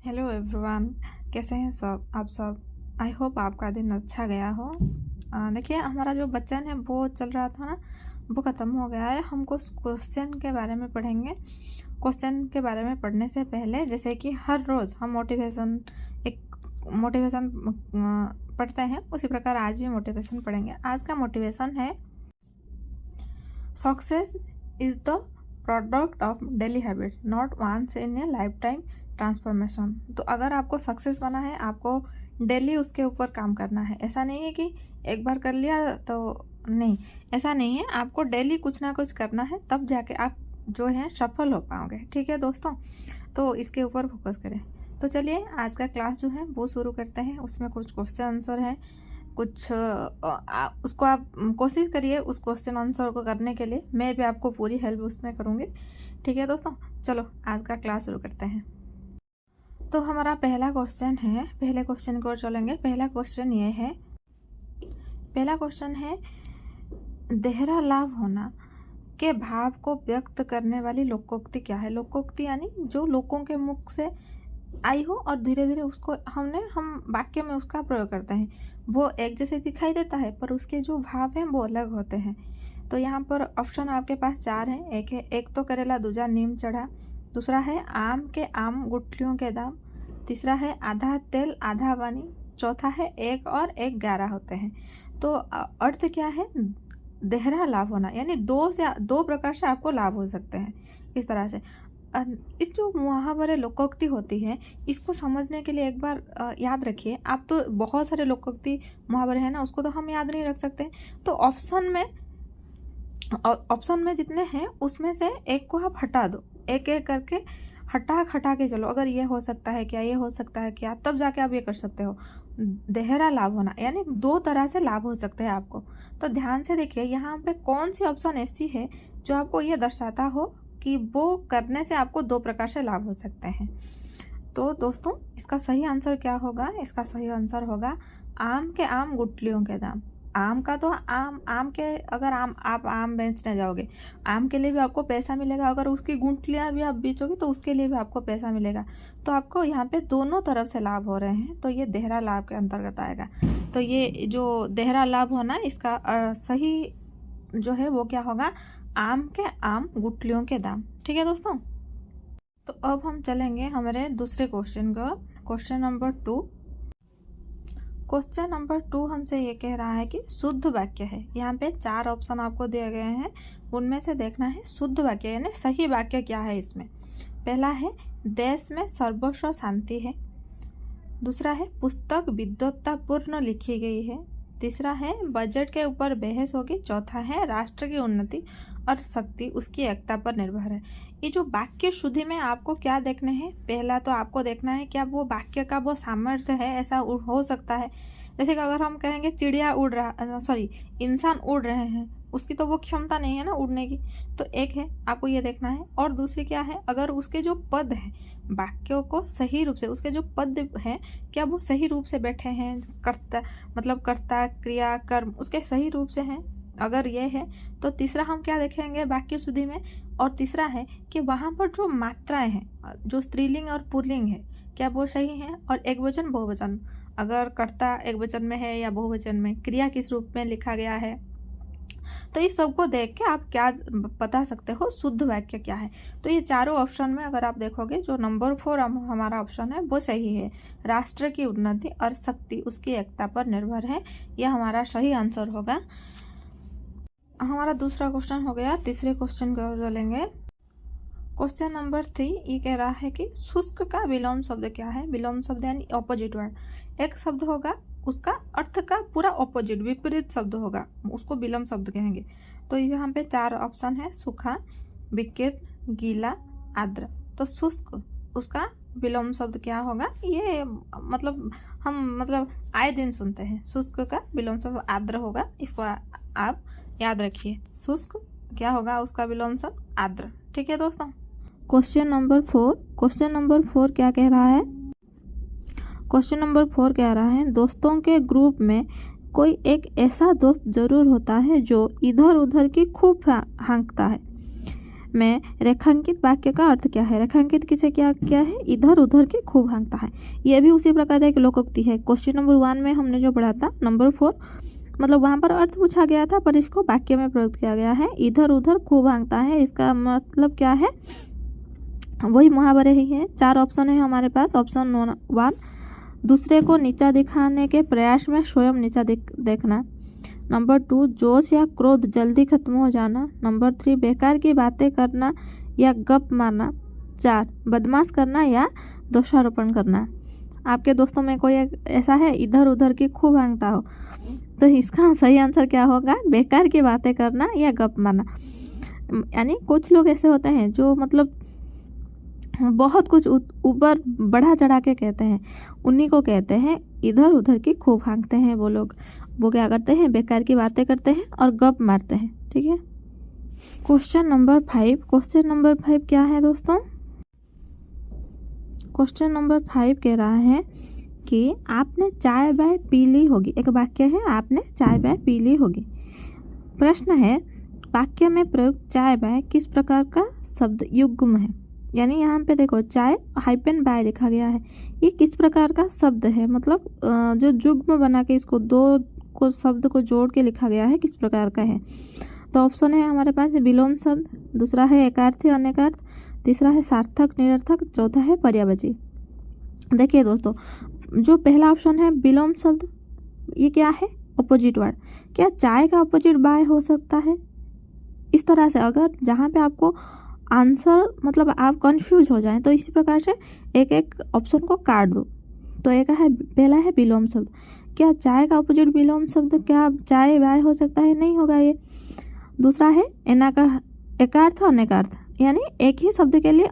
Hello everyone, कैसे हैं सब आप सब। आई होप आपका दिन अच्छा गया हो। देखिए, हमारा जो बच्चन है वो चल रहा था ना, वो ख़त्म हो गया है। हम कुछ क्वेश्चन के बारे में पढ़ेंगे। क्वेश्चन के बारे में पढ़ने से पहले, जैसे कि हर रोज़ हम एक मोटिवेशन पढ़ते हैं, उसी प्रकार आज भी मोटिवेशन पढ़ेंगे। आज का मोटिवेशन है, success is the product of daily habits, not once in a lifetime transformation. तो अगर आपको सक्सेस बना है, आपको डेली उसके ऊपर काम करना है। ऐसा नहीं है कि एक बार कर लिया तो नहीं, ऐसा नहीं है। आपको डेली कुछ ना कुछ करना है, तब जाके आप जो है सफल हो पाओगे। ठीक है दोस्तों, तो इसके ऊपर फोकस करें। तो चलिए आज का क्लास जो है वो शुरू करते हैं। उसमें कुछ क्वेश्चन आंसर है, कुछ उसको आप कोशिश करिए उस क्वेश्चन आंसर को करने के लिए। मैं भी आपको पूरी हेल्प उसमें करूँगी। ठीक है दोस्तों, चलो आज का क्लास शुरू करते हैं। तो हमारा पहला क्वेश्चन है, पहले क्वेश्चन की ओर चलेंगे। पहला क्वेश्चन है देहरा लाभ होना के भाव को व्यक्त करने वाली लोकोक्ति क्या है। लोकोक्ति यानी जो लोगों के मुख से आई हो और धीरे धीरे उसको हम वाक्य में उसका प्रयोग करते हैं। वो एक जैसे दिखाई देता है, पर उसके जो भाव हैं वो अलग होते हैं। तो यहाँ पर ऑप्शन आपके पास 4 हैं। एक तो करेला दूजा नीम चढ़ा, दूसरा है आम के आम गुठलियों के दाम, तीसरा है आधा तेल आधा पानी, चौथा है 1 और 1 11 होते हैं। तो अर्थ क्या है, देहरा लाभ होना, यानी दो प्रकार से आपको लाभ हो सकते हैं। इस तरह से इस जो मुहावरे लोकोक्ति होती है, इसको समझने के लिए एक बार याद रखिए। आप तो बहुत सारे लोकोक्ति मुहावरे हैं ना, उसको तो हम याद नहीं रख सकते। तो ऑप्शन में जितने हैं उसमें से एक को आप हटा दो, एक एक करके हटा के चलो। अगर ये हो सकता है क्या, ये हो सकता है क्या, तब जाके आप ये कर सकते हो। देहरा लाभ होना यानी 2 तरह से लाभ हो सकते हैं आपको। तो ध्यान से देखिए यहाँ पे कौन सी ऑप्शन ऐसी है जो आपको ये दर्शाता हो कि वो करने से आपको 2 प्रकार से लाभ हो सकते हैं। तो दोस्तों इसका सही आंसर क्या होगा, इसका सही आंसर होगा आम के आम गुठलियों के दाम। आम का तो आम के, अगर आप आम बेचने जाओगे, आम के लिए भी आपको पैसा मिलेगा। अगर उसकी गुठलियाँ भी आप बेचोगे तो उसके लिए भी आपको पैसा मिलेगा। तो आपको यहाँ पे दोनों तरफ से लाभ हो रहे हैं, तो ये देहरा लाभ के अंतर्गत आएगा। तो ये जो देहरा लाभ होना, इसका सही जो है वो क्या होगा, आम के आम गुठलियों के दाम। ठीक है दोस्तों, तो अब हम चलेंगे हमारे दूसरे क्वेश्चन का, क्वेश्चन नंबर 2। क्वेश्चन नंबर 2 हमसे ये कह रहा है कि शुद्ध वाक्य है। यहाँ पे 4 ऑप्शन आपको दिए गए हैं, उनमें से देखना है शुद्ध वाक्य यानी सही वाक्य क्या है इसमें। पहला है देश में सर्वस्व शांति है, दूसरा है पुस्तक विद्वत्तापूर्ण लिखी गई है, तीसरा है बजट के ऊपर बहस होगी, चौथा है राष्ट्र की उन्नति और शक्ति उसकी एकता पर निर्भर है। ये जो वाक्य शुद्धि में आपको क्या देखने हैं, पहला तो आपको देखना है क्या वो वाक्य का वो सामर्थ्य है। ऐसा हो सकता है जैसे कि अगर हम कहेंगे चिड़िया उड़ रहा, सॉरी इंसान उड़ रहे हैं, उसकी तो वो क्षमता नहीं है ना उड़ने की। तो एक है, आपको ये देखना है। और दूसरी क्या है, अगर उसके जो पद हैं, वाक्यों को सही रूप से, उसके जो पद हैं क्या वो सही रूप से बैठे हैं, कर्ता क्रिया कर्म उसके सही रूप से हैं। अगर ये है तो तीसरा हम क्या देखेंगे वाक्य शुद्धि में। और तीसरा है कि वहाँ पर जो मात्राएं हैं, जो स्त्रीलिंग और पुल्लिंग है, क्या वो सही हैं। और एक वचन बहुवचन, अगर कर्ता एक वचन में है या बहुवचन में, क्रिया किस रूप में लिखा गया है। तो इस सबको देख के आप क्या बता सकते हो शुद्ध वाक्य क्या है। तो ये चारों ऑप्शन में अगर आप देखोगे, जो नंबर 4 हमारा ऑप्शन है वो सही है। राष्ट्र की उन्नति और शक्ति उसकी एकता पर निर्भर है, यह हमारा सही आंसर होगा। हमारा दूसरा क्वेश्चन हो गया। तीसरे क्वेश्चन को चलेंगे। क्वेश्चन नंबर 3 ये कह रहा है कि शुष्क का विलोम शब्द क्या है। विलोम शब्द यानी ऑपोजिट वर्ड। एक शब्द होगा, उसका अर्थ का पूरा ऑपोजिट विपरीत शब्द होगा, उसको विलोम शब्द कहेंगे। तो यहाँ पे 4 ऑप्शन है, सूखा, विकीर्ण, गीला, आर्द्र। तो शुष्क, उसका विलोम शब्द क्या होगा, ये हम आए दिन सुनते हैं। शुष्क का विलोम शब्द आर्द्र होगा, इसको आप याद रखिए। शुष्क क्या होगा, उसका विलोम शब्द आर्द्र। ठीक है दोस्तों, क्वेश्चन नंबर 4 क्या कह रहा है। क्वेश्चन नंबर 4 कह रहा है दोस्तों के ग्रुप में कोई एक ऐसा दोस्त जरूर होता है जो इधर उधर की खूब हाँकता है। में रेखांकित वाक्य का अर्थ क्या है? रेखांकित किसे क्या है? इधर उधर की खूब हाँकता है। ये भी उसी प्रकार एक लोकोक्ति है। क्वेश्चन नंबर 1 में हमने जो पढ़ा था, नंबर 4 मतलब वहाँ पर अर्थ पूछा गया था पर इसको वाक्य में प्रयुक्त किया गया है। इधर उधर खूब हाँकता है, इसका मतलब क्या है? वही मुहावरे ही है। 4 ऑप्शन है हमारे पास। ऑप्शन 1, दूसरे को नीचा दिखाने के प्रयास में स्वयं नीचा देखना। नंबर 2, जोश या क्रोध जल्दी खत्म हो जाना। नंबर 3, बेकार की बातें करना या गप मारना। 4, बदमाश करना या दोषारोपण करना। आपके दोस्तों में कोई ऐसा है इधर उधर की खूब हाँकता हो, तो इसका सही आंसर क्या होगा? बेकार की बातें करना या गप मारना। यानी कुछ लोग ऐसे होते हैं जो मतलब बहुत कुछ ऊपर बढ़ा चढ़ा के कहते हैं, उन्हीं को कहते हैं इधर उधर की खूब हाँकते हैं। वो लोग वो क्या करते हैं? बेकार की बातें करते हैं और गप मारते हैं। ठीक है। क्वेश्चन नंबर 5 क्या है दोस्तों? क्वेश्चन नंबर 5 कह रहा है कि आपने चाय बाय पी ली होगी। एक वाक्य है, आपने चाय बाय पी ली होगी। प्रश्न है, वाक्य में प्रयुक्त चाय बाय किस प्रकार का शब्द युग्म है? यानी यहाँ पे देखो चाय हाइपन बाय लिखा गया है, ये किस प्रकार का शब्द है? मतलब जो युग्म बना के इसको दो को शब्द को जोड़ के लिखा गया है, किस प्रकार का है? तो ऑप्शन है हमारे पास विलोम शब्द, दूसरा है एकार्थी अनेकार्थ, तीसरा है सार्थक निरर्थक, चौथा है पर्यायवाची। देखिए दोस्तों, जो पहला ऑप्शन है विलोम शब्द, ये क्या है? Opposite word. क्या चाय का अपोजिट बाय हो सकता है? इस तरह से अगर जहाँ पे आपको आंसर मतलब आप कंफ्यूज हो जाएं तो इसी प्रकार से एक एक ऑप्शन को काट दो। तो एक है, पहला है विलोम शब्द। क्या चाय का अपोजिट विलोम शब्द क्या चाय बाय हो सकता है? नहीं होगा ये। दूसरा है एकार्थ अनेकार्थ, यानी एक ही शब्द के लिए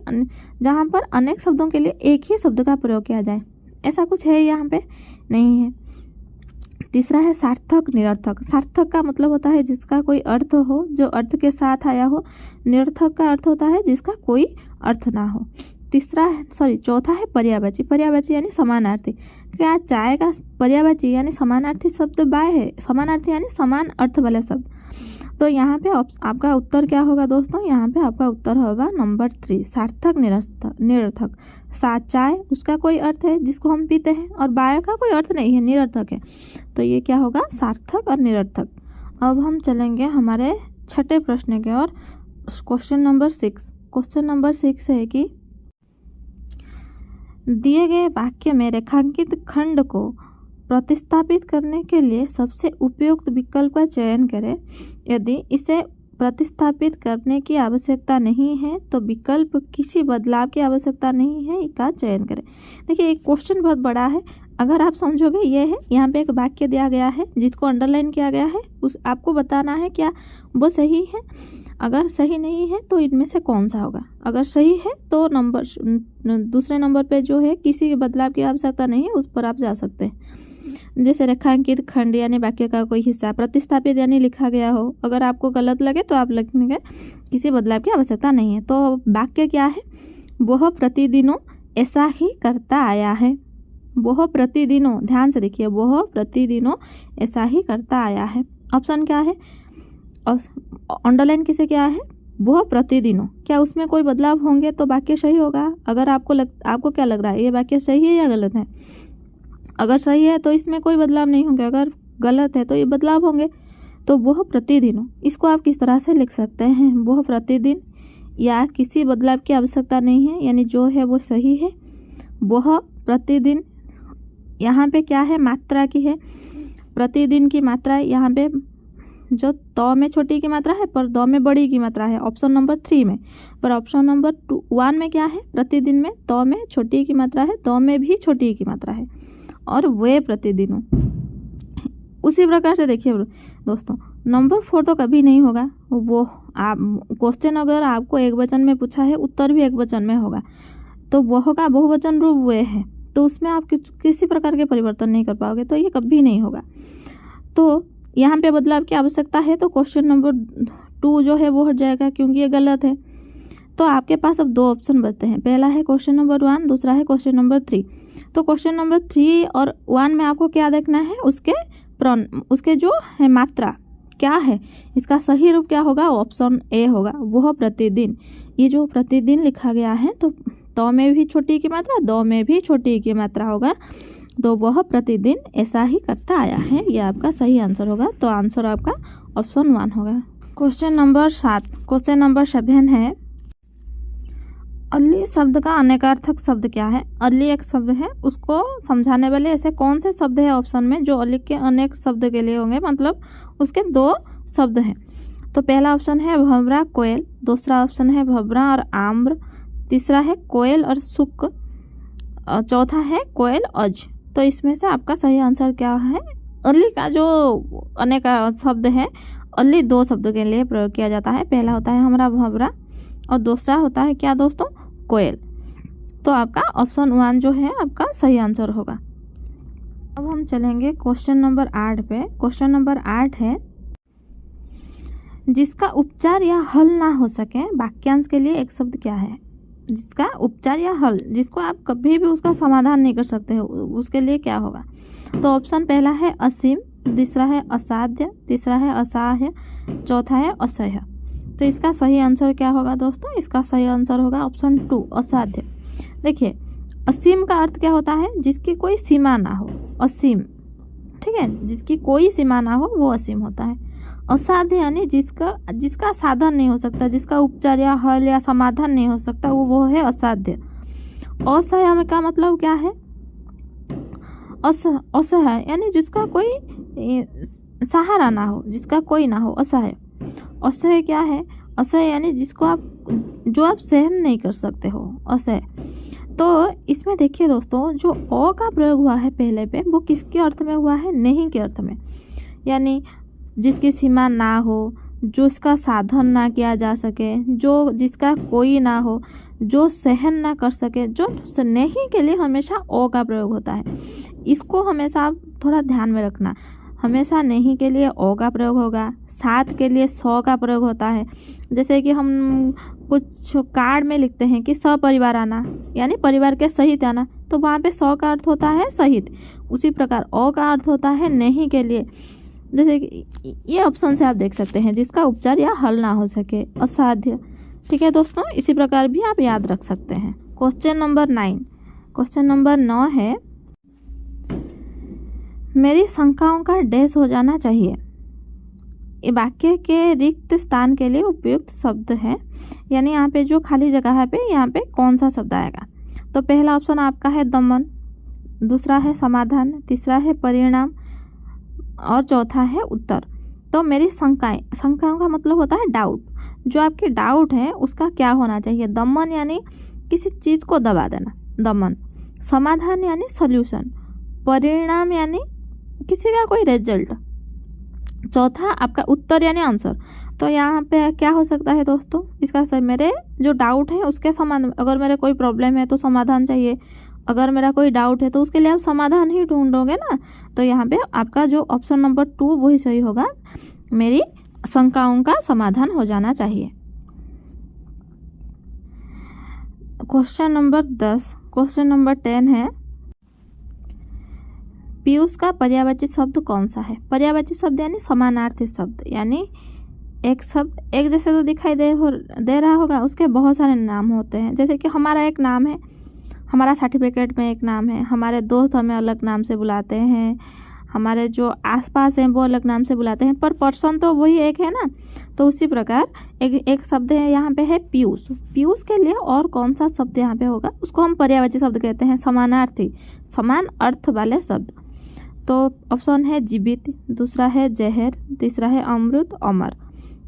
जहाँ पर अनेक शब्दों के लिए एक ही शब्द का प्रयोग किया जाए, ऐसा कुछ है यहाँ पे? नहीं है। तीसरा है सार्थक निरर्थक। सार्थक का मतलब होता है जिसका कोई अर्थ हो, जो अर्थ के साथ आया हो। निरर्थक का अर्थ होता है जिसका कोई अर्थ ना हो। चौथा है पर्यायवाची। पर्यायवाची यानी समानार्थी। क्या चाय का पर्यायवाची यानी समानार्थी शब्द बाय है? समानार्थी यानी समान अर्थ वाले शब्द। तो यहाँ पे आपका उत्तर क्या होगा दोस्तों? यहाँ पे आपका उत्तर होगा नंबर 3, सार्थक निरर्थक। चाय उसका कोई अर्थ है जिसको हम पीते हैं, और बाय का कोई अर्थ नहीं है, निरर्थक है। तो ये क्या होगा? सार्थक और निरर्थक। अब हम चलेंगे हमारे छठे प्रश्न की ओर। Question number 6। क्वेश्चन नंबर 6 है कि दिए गए वाक्य में रेखांकित खंड को प्रतिस्थापित करने के लिए सबसे उपयुक्त विकल्प का चयन करें। यदि इसे प्रतिस्थापित करने की आवश्यकता नहीं है तो विकल्प किसी बदलाव की आवश्यकता नहीं है का चयन करें। देखिए, एक क्वेश्चन बहुत बड़ा है। अगर आप समझोगे, ये है यहाँ पे एक वाक्य दिया गया है जिसको अंडरलाइन किया गया है, उस आपको बताना है क्या वो सही है। अगर सही नहीं है तो इनमें से कौन सा होगा? अगर सही है तो दूसरे नंबर पे जो है किसी बदलाव की आवश्यकता नहीं है, उस पर आप जा सकते हैं। जैसे रेखांकित खंड यानी वाक्य का कोई हिस्सा प्रतिस्थापित यानी लिखा गया हो। अगर आपको गलत लगे तो आप लिखेंगे किसी बदलाव की आवश्यकता नहीं है। तो वाक्य क्या है? वह प्रतिदिनों ऐसा ही करता आया है। वह प्रतिदिनों, ध्यान से देखिए, वह प्रतिदिनों ऐसा ही करता आया है। ऑप्शन क्या है? अंडरलाइन किसे क्या है? वह प्रतिदिनों। क्या उसमें कोई बदलाव होंगे तो वाक्य सही होगा? अगर आपको क्या लग रहा है, ये वाक्य सही है या गलत है? अगर सही है तो इसमें कोई बदलाव नहीं होंगे, अगर गलत है तो ये बदलाव होंगे। तो वह प्रतिदिनों, इसको आप किस तरह से लिख सकते हैं? वह प्रतिदिन या किसी बदलाव की आवश्यकता नहीं है, यानी जो है वो सही है। वह प्रतिदिन, यहाँ पे क्या है? मात्रा की है। प्रतिदिन की मात्रा यहाँ पे जो तो में छोटी की मात्रा है पर दो में बड़ी की मात्रा है, ऑप्शन नंबर 3 में। पर ऑप्शन नंबर 1 में क्या है? प्रतिदिन में तो में छोटी की मात्रा है, दो में भी छोटी की मात्रा है, और वे प्रतिदिनों। उसी प्रकार से देखिए दोस्तों, नंबर 4 तो कभी नहीं होगा। वो आप क्वेश्चन अगर आपको एक वचन में पूछा है, उत्तर भी एक वचन में होगा, तो वह का बहुवचन रूप वे है, तो उसमें आप किसी प्रकार के परिवर्तन नहीं कर पाओगे, तो ये कभी नहीं होगा। तो यहाँ पे बदलाव की आवश्यकता है तो क्वेश्चन नंबर 2 जो है वो हट जाएगा, क्योंकि ये गलत है। तो आपके पास अब 2 ऑप्शन बचते हैं। पहला है क्वेश्चन नंबर 1, दूसरा है क्वेश्चन नंबर 3। तो क्वेश्चन नंबर 3 और 1 में आपको क्या देखना है? उसके जो है मात्रा, क्या है, इसका सही रूप क्या होगा, ऑप्शन ए होगा, वह प्रतिदिन। ये जो प्रतिदिन लिखा गया है तो में भी छोटी की मात्रा, दो में भी छोटी की मात्रा होगा, तो वह प्रतिदिन ऐसा ही करता आया है। यह आपका सही आंसर होगा। तो आंसर आपका ऑप्शन 1 होगा। क्वेश्चन नंबर 7, क्वेश्चन नंबर 7 है, अली शब्द का अनेकार्थक शब्द क्या है। अली एक शब्द है, उसको समझाने वाले ऐसे कौन से शब्द है ऑप्शन में जो अली के अनेक शब्द के लिए होंगे, मतलब उसके 2 शब्द हैं। तो पहला ऑप्शन है भंवरा कोयल, दूसरा ऑप्शन है भंवरा और आम्र, तीसरा है कोयल और सुक, और चौथा है कोयल अज। तो इसमें से आपका सही आंसर क्या है। अली का जो अनेक शब्द है, अली 2 शब्द के लिए प्रयोग किया जाता है। पहला होता है हमारा भंवरा और दूसरा होता है क्या दोस्तों, कोयल। तो आपका ऑप्शन 1 जो है आपका सही आंसर होगा। अब हम चलेंगे क्वेश्चन नंबर 8 पे। क्वेश्चन नंबर 8 है, जिसका उपचार या हल ना हो सके, वाक्यांश के लिए एक शब्द क्या है। जिसका उपचार या हल, जिसको आप कभी भी उसका समाधान नहीं कर सकते हो, उसके लिए क्या होगा। तो ऑप्शन पहला है असीम, दूसरा है असाध्य, तीसरा है असहाय, चौथा है असह्य। तो इसका सही आंसर क्या होगा दोस्तों, इसका सही आंसर होगा ऑप्शन 2 असाध्य। देखिए, असीम का अर्थ क्या होता है, जिसकी कोई सीमा ना हो, असीम, ठीक है, जिसकी कोई सीमा ना हो वो असीम होता है। असाध्य यानी जिसका साधन नहीं हो सकता, जिसका उपचार या हल या समाधान नहीं हो सकता, वो है असाध्य। असहाय में का मतलब क्या है, असहाय यानी जिसका कोई सहारा ना हो, जिसका कोई ना हो, असहाय। असहाय क्या है, असहाय यानी जो आप सहन नहीं कर सकते हो, असहाय। तो इसमें देखिए दोस्तों, जो अ का प्रयोग हुआ है पहले पे, वो किसके अर्थ में हुआ है, नहीं के अर्थ में। यानी जिसकी सीमा ना हो, जो इसका साधन ना किया जा सके, जिसका कोई ना हो, जो सहन ना कर सके, जो नहीं के लिए हमेशा ओ का प्रयोग होता है। इसको हमेशा आप थोड़ा ध्यान में रखना। हमेशा नहीं के लिए ओ का प्रयोग होगा, साथ के लिए सौ का प्रयोग होता है। जैसे कि हम कुछ कार्ड में लिखते हैं कि सपरिवार आना, यानी परिवार के सहित आना, तो वहाँ पे सौ का अर्थ होता है सहित। उसी प्रकार ओ का अर्थ होता है नहीं के लिए। जैसे कि ये ऑप्शन से आप देख सकते हैं, जिसका उपचार या हल ना हो सके, असाध्य। ठीक है दोस्तों, इसी प्रकार भी आप याद रख सकते हैं। क्वेश्चन नंबर 9, क्वेश्चन नंबर 9 है, मेरी शंकाओं का डैश हो जाना चाहिए। ये वाक्य के रिक्त स्थान के लिए उपयुक्त शब्द है, यानी यहाँ पे जो खाली जगह है पे यहाँ पे कौन सा शब्द आएगा। तो पहला ऑप्शन आपका है दमन, दूसरा है समाधान, तीसरा है परिणाम और चौथा है उत्तर। तो मेरी शंकाओं का मतलब होता है डाउट। जो आपकी डाउट है उसका क्या होना चाहिए। दमन यानी किसी चीज़ को दबा देना, दमन। समाधान यानी सॉल्यूशन। परिणाम यानी किसी का कोई रिजल्ट। चौथा आपका उत्तर यानी आंसर। तो यहाँ पे क्या हो सकता है दोस्तों, इसका सर मेरे जो डाउट है उसके समान, अगर मेरे कोई प्रॉब्लम है तो समाधान चाहिए, अगर मेरा कोई डाउट है तो उसके लिए आप समाधान ही ढूंढोगे ना। तो यहाँ पे आपका जो ऑप्शन नंबर 2 वही सही होगा, मेरी शंकाओं का समाधान हो जाना चाहिए। क्वेश्चन नंबर 10, क्वेश्चन नंबर 10 है, पीयूष का पर्यायवाची शब्द कौन सा है। पर्यायवाची शब्द यानी समानार्थी शब्द, यानी एक शब्द एक जैसे तो दिखाई दे रहा होगा, उसके बहुत सारे नाम होते हैं। जैसे कि हमारा एक नाम है, हमारा सर्टिफिकेट में एक नाम है, हमारे दोस्त हमें अलग नाम से बुलाते हैं, हमारे जो आसपास हैं वो अलग नाम से बुलाते हैं, पर पर्सन तो वही एक है ना। तो उसी प्रकार एक शब्द है यहाँ पे है पीयूष। पीयूष के लिए और कौन सा शब्द यहाँ पे होगा, उसको हम पर्यायवाची शब्द कहते हैं, समानार्थी, समान अर्थ वाले शब्द। तो ऑप्शन है जीवित, दूसरा है जहर, तीसरा है अमृत, अमर।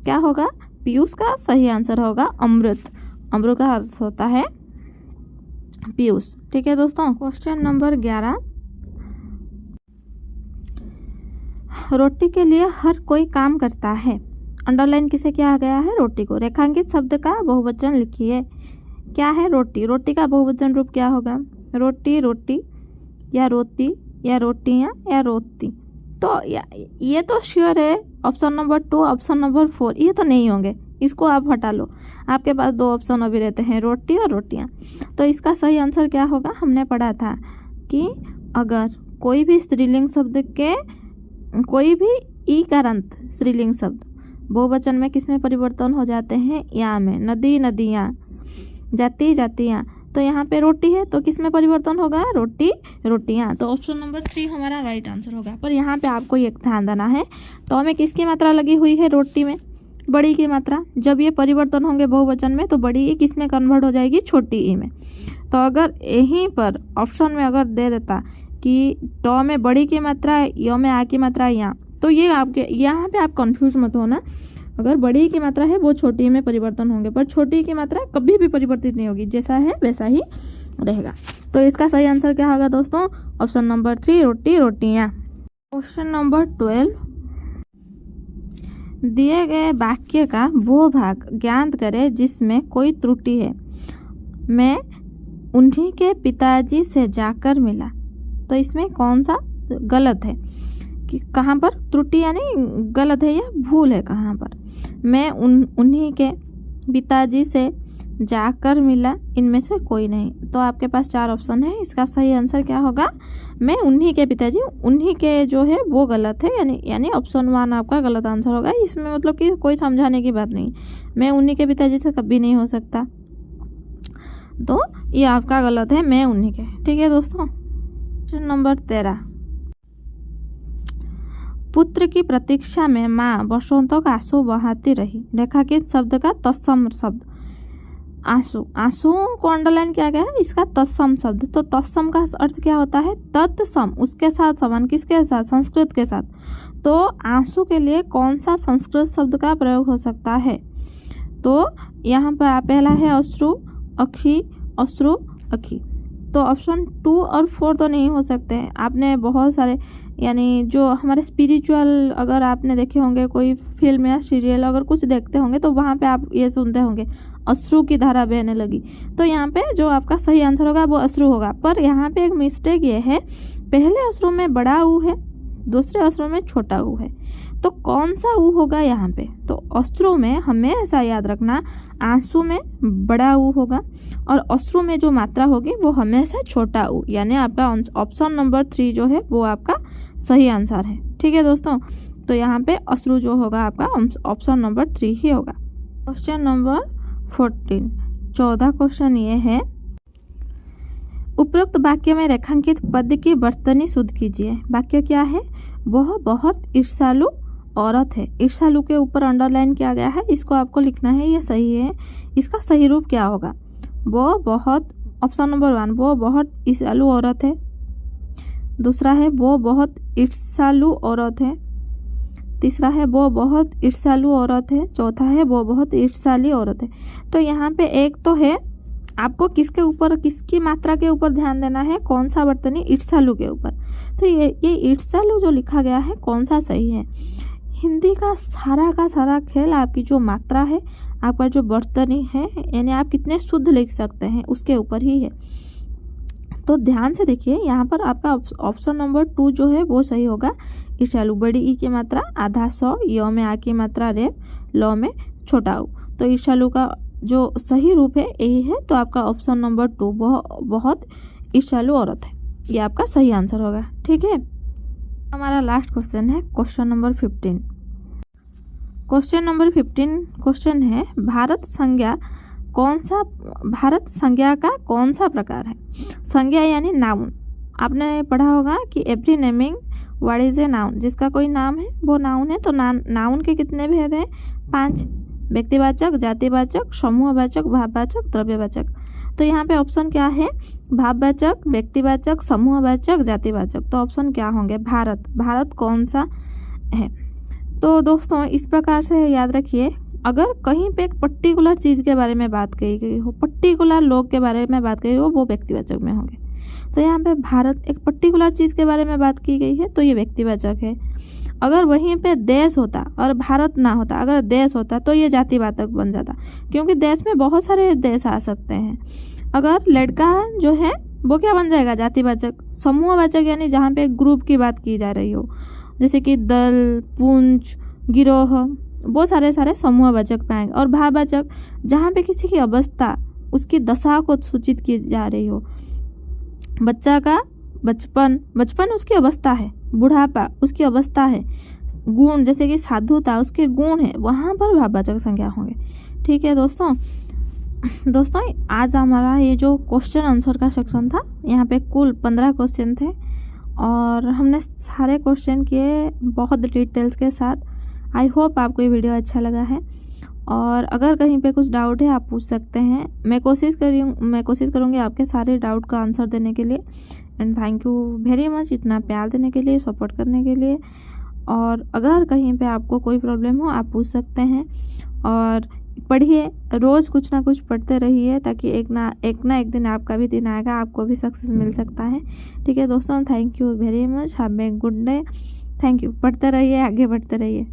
क्या होगा, पीयूष का सही आंसर होगा अमृत। अमृत का अर्थ होता है पीयूष। ठीक है दोस्तों, क्वेश्चन नंबर 11, रोटी के लिए हर कोई काम करता है। अंडरलाइन किसे किया गया है, रोटी को। रेखांकित शब्द का बहुवचन लिखिए। क्या है, रोटी। रोटी का बहुवचन रूप क्या होगा, रोटी, रोटी या रोती या रोटियां या रोती। तो ये तो श्योर है, ऑप्शन नंबर 2, ऑप्शन नंबर 4 ये तो नहीं होंगे, इसको आप हटा लो। आपके पास 2 ऑप्शन अभी रहते हैं, रोटी और रोटियां। तो इसका सही आंसर क्या होगा, हमने पढ़ा था कि अगर कोई भी स्त्रीलिंग शब्द के कोई भी ईकारांत स्त्रीलिंग शब्द बहुवचन में किस में परिवर्तन हो जाते हैं? या में। नदी नदियाँ, जाति जातियाँ, तो यहाँ पे रोटी है तो किस में परिवर्तन होगा? रोटी रोटियाँ। तो ऑप्शन नंबर 3 हमारा राइट आंसर होगा। पर यहाँ पे आपको एक ध्यान देना है, तो में किसकी मात्रा लगी हुई है? रोटी में बड़ी की मात्रा। जब ये परिवर्तन होंगे बहुवचन में तो बड़ी ई किस में कन्वर्ट हो जाएगी? छोटी ई में। तो अगर यहीं पर ऑप्शन में अगर दे देता कि ट में बड़ी की मात्रा, य में आ की मात्रा यहाँ, तो ये आपके यहाँ पे आप कंफ्यूज मत होना। अगर बड़ी की मात्रा है वो छोटी में परिवर्तन होंगे, पर छोटी की मात्रा कभी भी परिवर्तित नहीं होगी, जैसा है वैसा ही रहेगा। तो इसका सही आंसर क्या होगा दोस्तों? ऑप्शन नंबर 3 रोटी रोटियाँ। क्वेश्चन नंबर 12, दिए गए वाक्य का वो भाग ज्ञात करें जिसमें कोई त्रुटि है। मैं उन्हीं के पिताजी से जाकर मिला, तो इसमें कौन सा गलत है? कि कहाँ पर त्रुटि यानी गलत है या भूल है कहाँ पर? मैं उन्हीं के पिताजी से जाकर मिला, इनमें से कोई नहीं। तो आपके पास 4 ऑप्शन है, इसका सही आंसर क्या होगा? मैं उन्हीं के पिताजी, उन्हीं के जो है वो गलत है, यानी ऑप्शन 1 आपका गलत आंसर होगा। इसमें मतलब कि कोई समझाने की बात नहीं, मैं उन्हीं के पिताजी से कभी नहीं हो सकता, तो ये आपका गलत है, मैं उन्हीं के। ठीक है दोस्तों। क्वेश्चन नंबर 13, पुत्र की प्रतीक्षा में माँ वर्षों तक आंसू बहाती रही। रेखांकित शब्द का तत्सम शब्द आंसू, आंसू को अंडरलाइन किया गया है, इसका तत्सम शब्द। तो तत्सम का अर्थ क्या होता है? तत्सम, उसके साथ समान, किसके साथ? संस्कृत के साथ। तो आंसू के लिए कौन सा संस्कृत शब्द का प्रयोग हो सकता है? तो यहाँ पर पहला है अश्रु, अखी, अश्रु, अखी। तो ऑप्शन 2 और 4 तो नहीं हो सकते हैं। आपने बहुत सारे यानी जो हमारे स्पिरिचुअल अगर आपने देखे होंगे, कोई फिल्म या सीरियल अगर कुछ देखते होंगे तो वहाँ पे आप ये सुनते होंगे अश्रु की धारा बहने लगी। तो यहाँ पे जो आपका सही आंसर होगा वो अश्रु होगा। पर यहाँ पे एक मिस्टेक ये है, पहले अश्रु में बड़ा ऊ है, दूसरे अश्रु में छोटा ऊ है। तो कौन सा ऊ होगा यहाँ पे? तो अश्रु में हमेशा याद रखना आंसू में बड़ा ऊ होगा और अश्रु में जो मात्रा होगी वो हमेशा छोटा ऊ, यानी आपका ऑप्शन नंबर 3 जो है वो आपका सही आंसर है। ठीक है दोस्तों। तो यहाँ पे अश्रु जो होगा आपका ऑप्शन नंबर 3 ही होगा। क्वेश्चन नंबर 14, 14 क्वेश्चन ये है, उपरोक्त वाक्य में रेखांकित पद की वर्तनी शुद्ध कीजिए। वाक्य क्या है? वह बहुत ईर्ष्यालु औरत है। ईर्ष्यालु के ऊपर अंडरलाइन किया गया है, इसको आपको लिखना है, ये सही है। इसका सही रूप क्या होगा? वो बहुत, ऑप्शन नंबर 1 वो बहुत ईर्ष्यालु औरत है। दूसरा है वो बहुत ईर्ष्यालु औरत है। तीसरा है वो बहुत ईर्ष्यालु औरत है। चौथा है वो बहुत ईर्ष्याली औरत है। तो यहाँ पे एक तो है, आपको किसके ऊपर, किसकी मात्रा के ऊपर ध्यान देना है? कौन सा वर्तनी? ईर्ष्यालु के ऊपर। तो ये ईर्ष्यालु जो लिखा गया है कौन सा सही है? हिंदी का सारा खेल आपकी जो मात्रा है, आपका जो वर्तनी है, यानी आप कितने शुद्ध लिख सकते हैं उसके ऊपर ही है। तो ध्यान से देखिए, यहाँ पर आपका ऑप्शन नंबर 2 जो है वो सही होगा। ईर्ष्यालु, बड़ी ई की मात्रा आधा सौ, य में आ की मात्रा रेप, ल में छोटा ऊ। तो ईर्ष्यालु का जो सही रूप है यही है। तो आपका ऑप्शन नंबर 2 बहुत ईर्ष्यालु औरत है, ये आपका सही आंसर होगा। ठीक है। हमारा लास्ट क्वेश्चन है question number 15। Question number 15 question है, भारत संज्ञा का कौन सा प्रकार है? संज्ञा यानी नाउन। आपने पढ़ा होगा कि every naming what is a noun, जिसका कोई नाम है वो नाउन है। तो नाउन के कितने भेद हैं? 5, व्यक्तिवाचक, जातिवाचक, समूहवाचक, भाववाचक, द्रव्यवाचक। तो यहाँ पे ऑप्शन क्या है? भाववाचक, व्यक्तिवाचक, समूहवाचक, जातिवाचक। तो ऑप्शन क्या होंगे? भारत कौन सा है? तो दोस्तों इस प्रकार से याद रखिए, अगर कहीं पे एक पर्टिकुलर चीज़ के बारे में बात कही गई हो, पर्टिकुलर लोग के बारे में बात कही हो, वो व्यक्तिवाचक में होंगे। तो यहाँ पे भारत एक पर्टिकुलर चीज़ के बारे में बात की गई है तो ये व्यक्तिवाचक है। अगर वहीं पे देश होता और भारत ना होता, अगर देश होता तो ये जातिवाचक बन जाता, क्योंकि देश में बहुत सारे देश आ सकते हैं। अगर लड़का जो है वो क्या बन जाएगा? जातिवाचक। समूहवाचक यानी जहाँ पे ग्रुप की बात की जा रही हो, जैसे कि दल, पुंज, गिरोह, वो सारे समूहवाचक पाएंगे। और भाववाचक जहाँ पे किसी की अवस्था, उसकी दशा को सूचित की जा रही हो। बच्चा का बचपन उसकी अवस्था है, बुढ़ापा उसकी अवस्था है, गुण, जैसे कि साधुता उसके गुण है, वहाँ पर भाववाचक संज्ञा होंगे। ठीक है दोस्तों। आज हमारा ये जो क्वेश्चन आंसर का सेक्शन था, यहाँ पे कुल 15 क्वेश्चन थे और हमने सारे क्वेश्चन किए बहुत डिटेल्स के साथ। आई होप आपको ये वीडियो अच्छा लगा है और अगर कहीं पे कुछ डाउट है आप पूछ सकते हैं। मैं कोशिश करूँगी आपके सारे डाउट का आंसर देने के लिए। And thank you very much इतना प्यार देने के लिए, सपोर्ट करने के लिए। और अगर कहीं पे आपको कोई प्रॉब्लम हो आप पूछ सकते हैं और पढ़िए, रोज़ कुछ ना कुछ पढ़ते रहिए ताकि एक ना एक दिन आपका भी दिन आएगा, आपको भी सक्सेस मिल सकता है। ठीक है दोस्तों, thank you very much, have a good day. Thank you. पढ़ते रहिए, आगे बढ़ते रहिए।